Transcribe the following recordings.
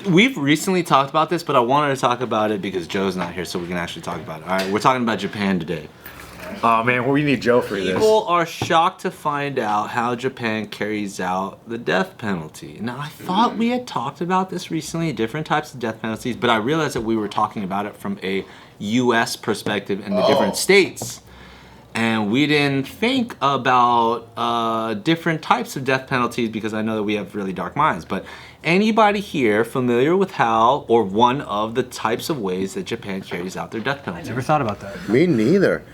we've recently talked about this, but I wanted to talk about it because Joe's not here, so we can actually talk about it. All right, we're talking about Japan today. Oh man, we need Joe for this. People are shocked to find out how Japan carries out the death penalty. Now, I thought we had talked about this recently, different types of death penalties, but I realized that we were talking about it from a U.S. perspective in the different states. And we didn't think about different types of death penalties because I know that we have really dark minds. But anybody here familiar with how or one of the types of ways that Japan carries out their death penalty? Never thought about that. Me neither.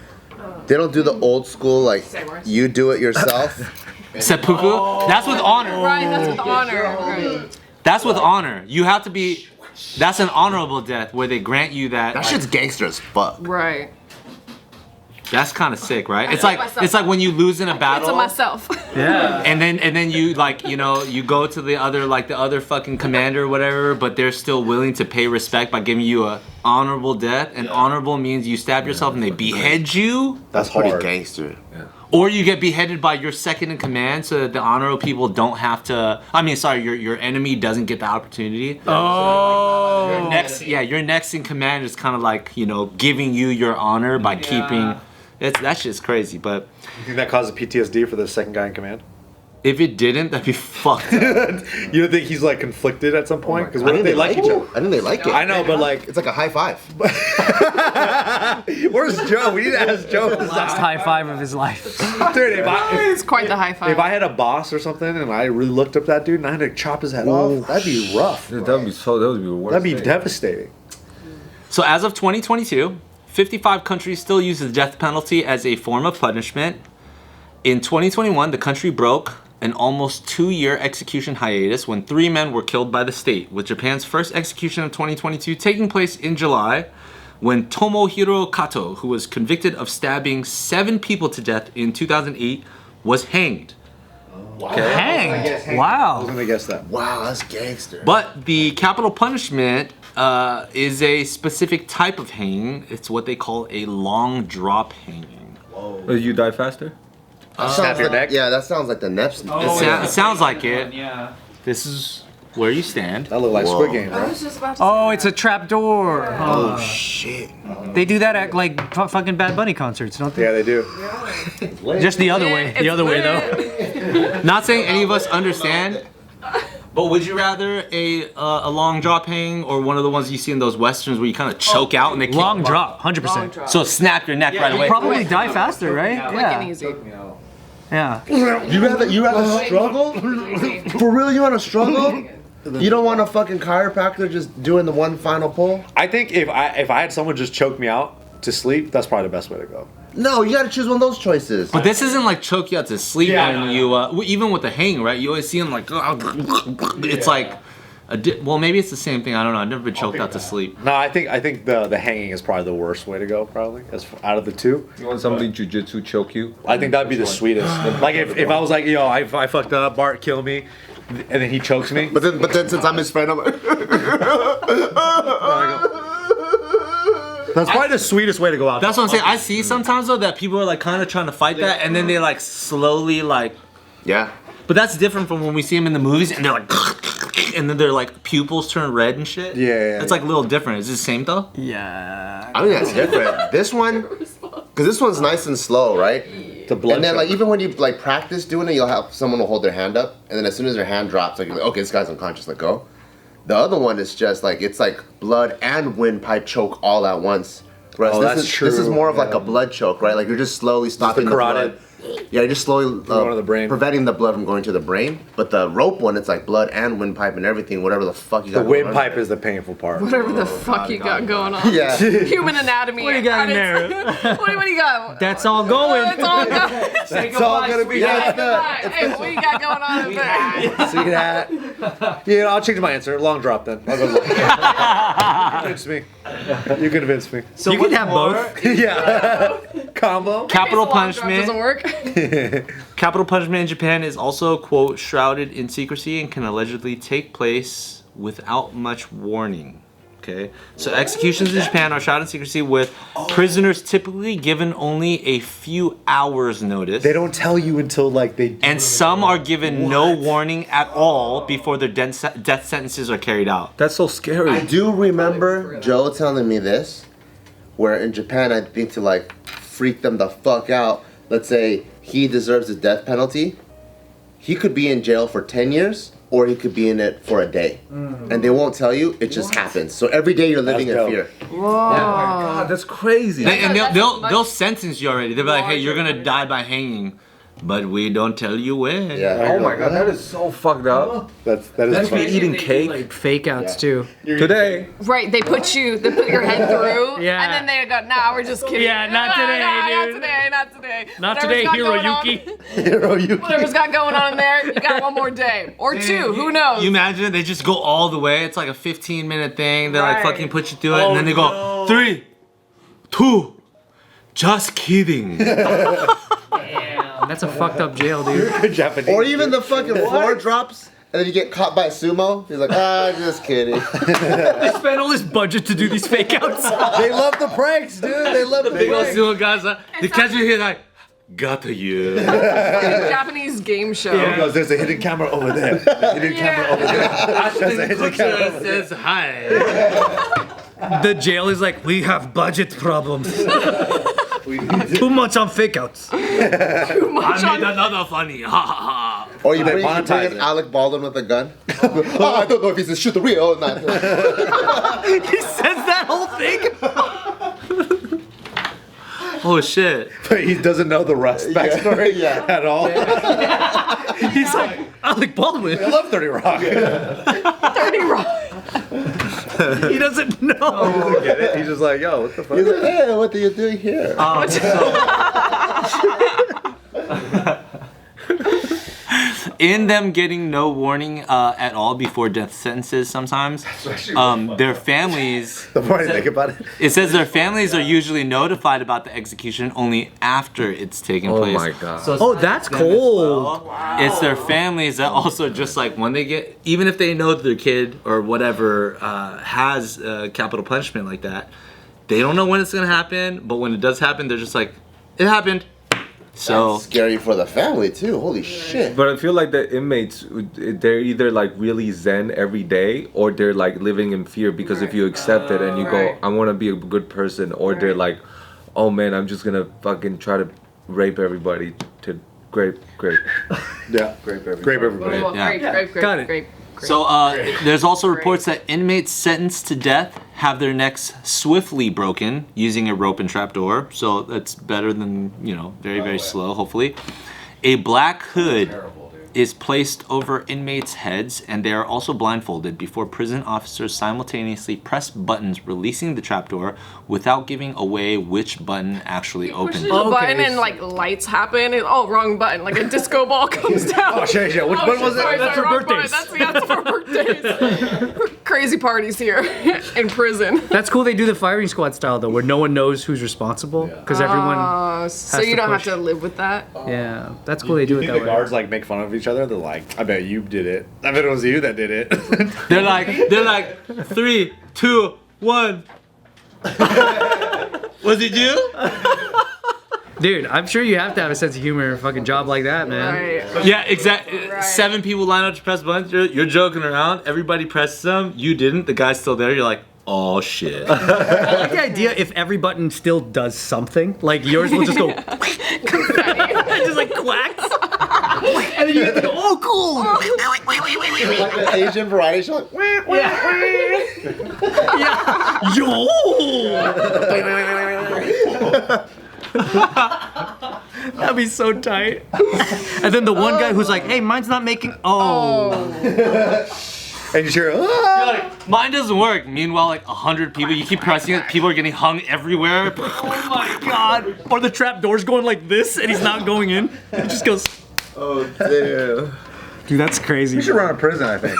They don't do the old school, like, you do it yourself. Seppuku? That's with honor. Right, that's with honor. Right. That's with honor. You have to be... That's an honorable death where they grant you that... That shit's gangster as fuck. Right. That's kind of sick, right? It's like when you lose in a battle. To myself. Yeah. And then you like, you know, you go to the other fucking commander or whatever, but they're still willing to pay respect by giving you a honorable death. And honorable means you stab yourself and they behead you. That's pretty gangster. Yeah. Or you get beheaded by your second in command so that the honorable people don't have to, your enemy doesn't get the opportunity. Oh. Your next in command is kind of like, you know, giving you your honor by keeping, that shit's crazy, but. You think that causes PTSD for the second guy in command? If it didn't, that'd be fucked up. You don't think he's like conflicted at some point? Because what if they like each other? I think they like it. I know, but like... It's like a high five. Where's Joe? We need to ask Joe. Last high five of his life. Dude, It's quite the high five. if I had a boss or something and I really looked up that dude and I had to chop his head off, that'd be rough. That would be the worst. That'd be thing. devastating. So as of 2022, 55 countries still use the death penalty as a form of punishment. In 2021, the country broke an almost 2-year execution hiatus when 3 men were killed by the state, with Japan's first execution of 2022 taking place in July when Tomohiro Kato, who was convicted of stabbing 7 people to death in 2008, was hanged. Hanged. I Wow. was gonna guess that. Wow, that's gangster. But the capital punishment is a specific type of hanging. It's what they call a long drop hanging. You die faster? Snap your neck? Yeah, that sounds like the Neps. It sounds like it. Yeah. This is where you stand. That looked like Whoa. Squid Game, I bro. was just about to Oh, it's a trap door. Oh, shit. They do that at like fucking Bad Bunny concerts, don't they? Yeah, they do. Just the other way. The other way though. Not saying any of us understand, but would you rather a long drop hang or one of the ones you see in those westerns where you kind of choke out and they Long can't drop, 100%. Long drop. So snap your neck right away. Probably die faster, right? Quick and easy. Yeah. You rather struggle? For real, you want to struggle? You don't want a fucking chiropractor just doing the one final pull? I think if I had someone just choke me out to sleep, that's probably the best way to go. No, you gotta choose one of those choices. But this isn't like choke you out to sleep Yeah, when no, you, even with the hang, right? You always see them like, it's like, well, maybe it's the same thing. I don't know. I've never been choked out to sleep. No, I think the hanging is probably the worst way to go, probably, out of the two. You want somebody jujitsu choke you? I think that'd be the sweetest. Like if I was like, yo, I fucked up, Bart, kill me, and then he chokes me. But then since I'm his friend, I'm like... That's probably the sweetest way to go out. That's what I'm saying. I see sometimes though that people are like kind of trying to fight that, and then they like slowly like. Yeah. But that's different from when we see them in the movies, and they're like, and then their like pupils turn red and shit. Yeah. It's like a little different. Is it the same though? Yeah. I think that's different. This one, because this one's nice and slow, right? The blood. And then, choke. like, even when you like practice doing it, you'll have someone will hold their hand up, and then as soon as their hand drops, like, you're like, okay, this guy's unconscious, let go. The other one is just like it's like blood and windpipe choke all at once. Whereas Oh, this that's is true. this is more of like a blood choke, right? Like you're just slowly stopping the carotid. blood. Yeah, you're just slowly Going to the brain. preventing the blood from going to the brain. But the rope one, it's like blood and windpipe and everything, whatever the fuck you The got. going on. windpipe is the painful part. Whatever the fuck you got going on. Yeah. Human anatomy. What do you got in there? What do you got? That's all going. It's all good. It's all gonna be Hey, yeah, hey, what you got going on in there? See that? Yeah, I'll change my answer. Long drop then. I'll go long. Convince me. You convinced me. So you can have both. Yeah. Combo. Capital Long drop punishment. doesn't work. Capital punishment in Japan is also, quote, shrouded in secrecy and can allegedly take place without much warning. Okay, Okay, so executions in Japan are shrouded in secrecy with prisoners typically given only a few hours notice. They don't tell you until like they. And some are given no warning at all before their death sentences are carried out. That's so scary. I do remember Joe telling me this, where in Japan, I think to like freak them the fuck out, let's say he deserves the death penalty, he could be in jail for 10 years or he could be in it for a day. And they won't tell you, it just happens. So every day you're living in That's fear. God, that's crazy. And they'll sentence you already. They'll be like, hey, you're gonna die by hanging, but we don't tell you when. Yeah. Oh my God, that is so fucked up. That is That's funny. me eating cake Like fake outs too. today. Right, they put your head through, Yeah. and then they go, nah, we're just kidding. Yeah, not today, Nah, dude. Not today. Not Whatever's today, got going Hiroyuki. on- Whatever's got going on in there, you got one more day. Or two, who knows? You imagine it? They just go all the way. It's like a 15-minute thing. They like Right. fucking put you through it, and then they go 3, 2, just kidding. That's a fucked up jail, dude. Good Japanese. Or even the fucking floor drops and then you get caught by sumo. He's like, just kidding. They spent all this budget to do these fake outs. They love the pranks, dude. They love the Big old pranks. sumo guys, they catch you here like, got you. It's a Japanese game show. He goes, there's a hidden camera over there. A hidden camera over there. There's a hidden camera over there. says hi. The jail is like, we have budget problems. Too much on fake outs. Too I much made on another funny. Ha ha ha. Or you They bring monetize in it. Alec Baldwin with a gun. I don't know if he's a shoot the real or not. He says that whole thing. Oh shit. But he doesn't know the Rust backstory Yeah. at all. He's like, Alec Baldwin. I love 30 Rock. 30 Rock. He doesn't know. Doesn't get it. He's just like, yo, what the fuck? He's like, hey, what are you doing here? In them getting no warning at all before death sentences sometimes, their families, The more I think about it. it says their families are usually notified about the execution only after it's taken Oh place. my God. So Oh, that's cold. it's their families that also just like when they get, even if they know that their kid or whatever has capital punishment like that, they don't know when it's gonna happen, but when it does happen, they're just like, it happened. So That's scary for the family too. Holy shit. But I feel like the inmates, they're either like really zen every day, or they're like living in fear because if you accept it and you go, I want to be a good person, or they're like, oh man, I'm just gonna fucking try to rape everybody to grape. Yeah. Grape everybody. Grape everybody. Well, Yeah. Grape. Got it. Grape. So there's also reports that inmates sentenced to death have their necks swiftly broken using a rope and trapdoor. So that's better than, very, very slow, hopefully. A black hood is placed over inmates' heads, and they are also blindfolded before prison officers simultaneously press buttons releasing the trapdoor without giving away which button actually Pushes opened. the Okay. button and like lights happen. And, wrong button. Like a disco ball comes down. Oh, shit. Which one was it? Sorry, That's for wrong button. birthdays. That's for birthdays. Crazy parties here in prison. That's cool. They do the firing squad style though, where no one knows who's responsible because everyone. So Has you to don't have push. to live with that. Yeah, that's cool. They do it think that the way. guards like make fun of each other? They're like, I bet you did it. I bet it was you that did it. They're like 3, 2, 1. Was it you? Dude, I'm sure you have to have a sense of humor in a fucking job like that, man. Right. Yeah, exactly. Right. 7 people line up to press buttons. You're joking around. Everybody presses them. You didn't. The guy's still there. You're like, oh shit. I like the idea if every button still does something, like yours will just go. It just like quacks. And then you get to go, oh cool. Like an Asian variety show. Like, Yo. That'd be so tight. And then the one guy who's like, hey, mine's not making. Oh. and you hear, You're like, mine doesn't work. Meanwhile, like 100 people, you keep pressing it. People are getting hung everywhere. Oh my god. Or the trap door's going like this and he's not going in. It just goes. oh damn. Dude, that's crazy. you should run a prison, I think.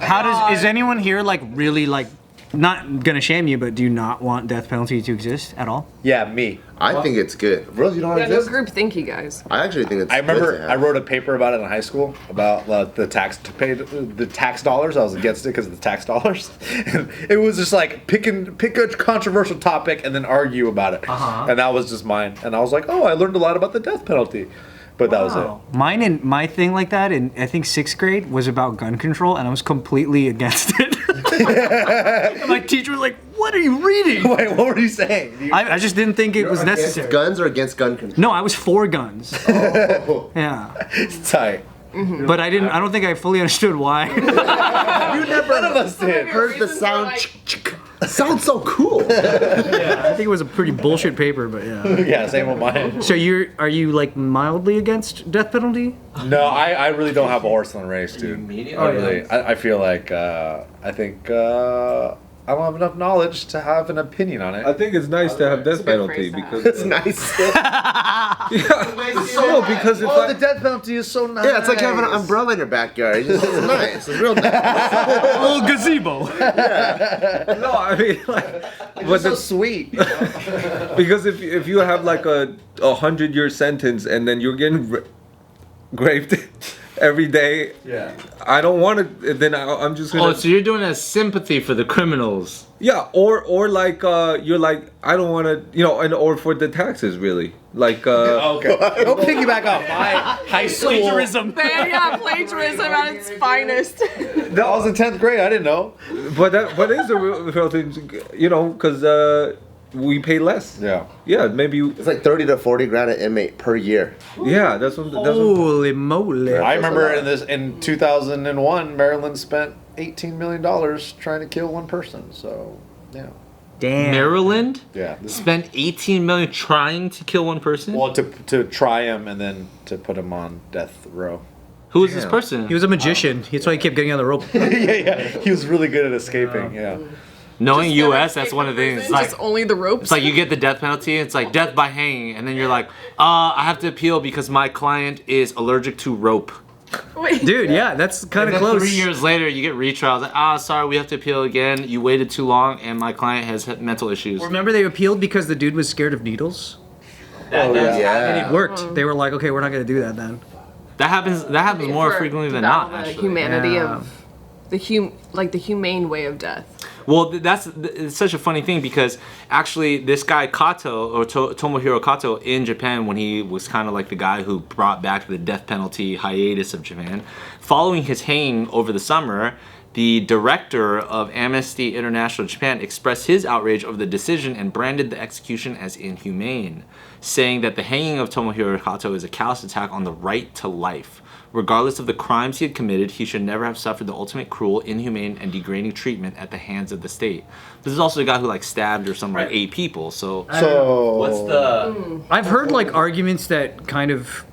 How does is anyone here like really like not gonna shame you, but do you not want death penalty to exist at all? Yeah, me. I think it's good. Rose, you don't Yeah, no exist? group thinky, guys. I actually think it's I good to remember have. I wrote a paper about it in high school about the tax dollars. I was against it because of the tax dollars. And it was just like pick a controversial topic and then argue about it. And that was just mine. And I was like, oh, I learned a lot about the death penalty. But that was it. My thing like that in I think 6th grade was about gun control, and I was completely against it. And my teacher was like, "What are you reading?" Wait, what were you saying? I just didn't think it was Against necessary. guns or against gun control? No, I was for guns. Yeah, It's tight. but I didn't. I don't think I fully understood why. None of us did. Heard the sound. Sounds so cool. Yeah, I think it was a pretty bullshit paper, but yeah. Yeah, same with mine. So are you like mildly against death penalty? No, I really don't have a horse in the race, dude. I feel like I think I don't have enough knowledge to have an opinion on it. I think it's nice to have death good penalty phrase to because It's nice. no, because if the death penalty is so nice. Yeah, it's like having an umbrella in your backyard. It's nice. It's real nice. A little gazebo. no, I mean like, It's so sweet. because if you have like a 100-year sentence and then you're getting raped every day, Yeah. I don't want to. Then I'm just gonna. Oh, so you're doing a sympathy for the criminals. Yeah, or like you're like I don't want to, and or for the taxes really, like Okay. Don't piggyback off my high school. Plagiarism. Yeah, plagiarism at its finest. That was in 10th grade. I didn't know. but is a real thing, because we pay less. Yeah, maybe. It's like 30 to 40 grand an inmate per year. Yeah, that's what. Holy moly! I remember in 2001, Maryland spent $18 million trying to kill one person. So, yeah. Damn. Maryland Yeah. spent 18 million trying to kill one person. Well, to try him and then to put him on death row. Who is this person? He was a magician. That's why he kept getting on the rope. yeah. He was really good at escaping. Yeah. Knowing Just U.S., never that's one of the escape things. from It's prison, like just only the ropes. it's like you get the death penalty. It's like death by hanging, and then you're like, I have to appeal because my client is allergic to rope. Wait. Dude, yeah, that's kind And of then close. 3 years later, you get retrials. Like, sorry, we have to appeal again. You waited too long, and my client has mental issues. Remember they appealed because the dude was scared of needles? That, And it worked. They were like, okay, we're not going to do that then. that happens. That happens more For frequently than develop not. the Actually. humanity Yeah. of the the humane way of death. Well, it's such a funny thing because actually this guy Kato, or Tomohiro Kato in Japan, when he was kind of like the guy who brought back the death penalty hiatus of Japan, following his hanging over the summer, the director of Amnesty International Japan expressed his outrage over the decision and branded the execution as inhumane, saying that the hanging of Tomohiro Kato is a callous attack on the right to life. Regardless of the crimes he had committed, he should never have suffered the ultimate cruel, inhumane, and degrading treatment at the hands of the state. This is also a guy who stabbed or something like 8 people. So what's the? I've heard arguments that kind of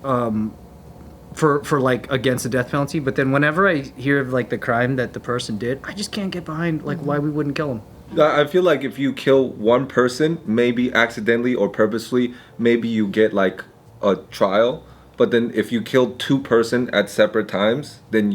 for against the death penalty, but then whenever I hear of the crime that the person did, I just can't get behind why we wouldn't kill him. I feel like if you kill one person, maybe accidentally or purposely, maybe you get a trial. But then if you kill 2 person at separate times, then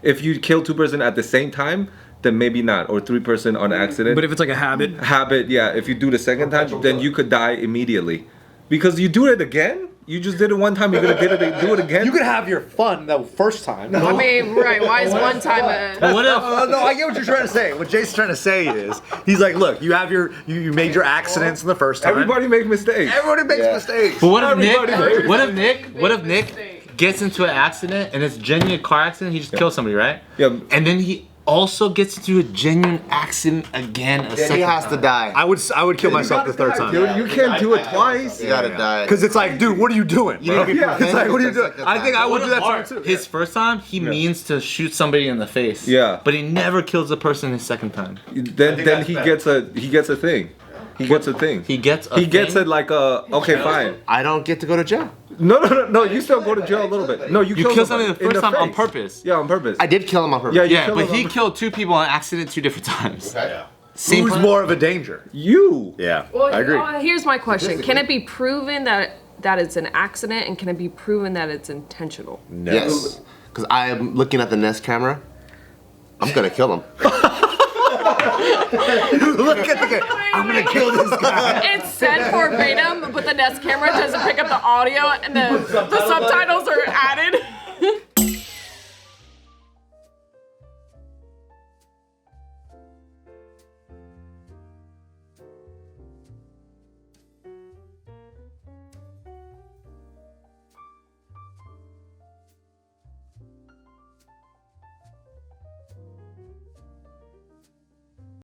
if you kill 2 person at the same time, then maybe not, or 3 person on accident. But if it's a habit, Yeah. If you do the second time, then you could die immediately, because you do it again. You just did it one time. You're gonna do it again. You could have your fun the first time. I mean, right? Why is one time a? What if? No, I get what you're trying to say. What Jason's trying to say is, he's like, look, you have you made your accidents in the first time. Everybody make mistakes. Everybody makes mistakes. But what if Everybody- What if Nick gets into an accident and it's a genuine car accident? He just kills somebody, right? Yeah. And then he also gets into a genuine accident again. Then he has to die. I would kill myself the third time. Dude, you can't do it twice. You gotta die. Because it's like, dude, what are you doing? You need to be It's like, what are you doing? preventative. I think I would do that to him too. His first time, he means to shoot somebody in the face. Yeah. But he never kills the person his second time. Then he gets a thing. He gets a thing. He gets it like okay, fine. I don't get to go to jail. No. You still go to jail a little bit. No, you kill somebody the in first time on face. purpose. Yeah, on purpose. I did kill him on purpose. Yeah, you Yeah, kill but him he on- killed 2 people on accident 2 different times. Okay. Same Who's plan? more of a danger? You. Yeah, Well, I agree. Here's my question: can it be proven that it's an accident, and can it be proven that it's intentional? No. Yes. Because I am looking at the Nest camera. I'm gonna kill him. Look at the guy. I'm gonna kill this guy. It's said verbatim, but the Nest camera doesn't pick up the audio, and the subtitles are added.